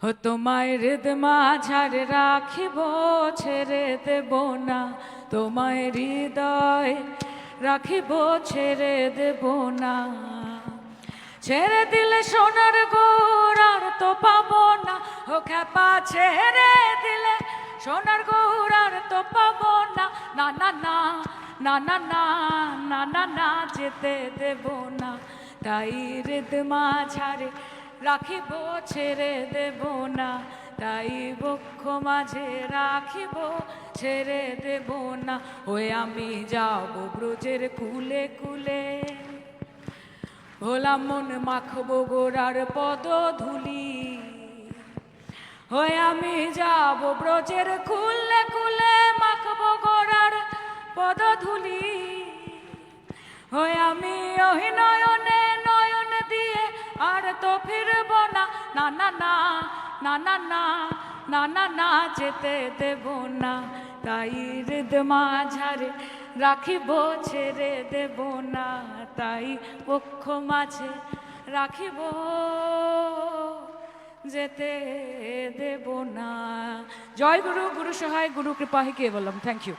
ও তোমায় হৃদ মাঝারে রাখিব, ছেড়ে দেব না। তোমায় হৃদয় রাখিব, ছেড়ে দেব না। ছেড়ে দিলে সোনার গৌর আর তো পাবো না। ও খ্যাপা ছেড়ে দিলে সোনার গৌর আর তো পাবো না। না না না না না না না না না, যেতে দেব না। তাই হৃদ মাঝারে রাখিব, ছেড়ে দেব না। তাই বক্ষ মাঝে রাখিব, ছেড়ে দেব না। ওই আমি যাব ব্রজের কুলে কুলে, ভোলা মন মাখবো গোড়ার পদ ধুলি। হয়ে আমি যাব ব্রজের কুলে কুলে, মাখবো গোড়ার পদ ধুলি। হয়ে আমি ওই নয়নে নয়ন দিয়ে আর তো ফিরব না। না না না না না না না না না, যেতে দেব না। তাই হৃদ মাঝারে রাখিব, ছেড়ে দেব না। তাই বক্ষ মাঝে রাখিব, যেতে দেব না। জয় গুরু, গুরু সহায়, গুরু কৃপা হি কেবলম। Thank you.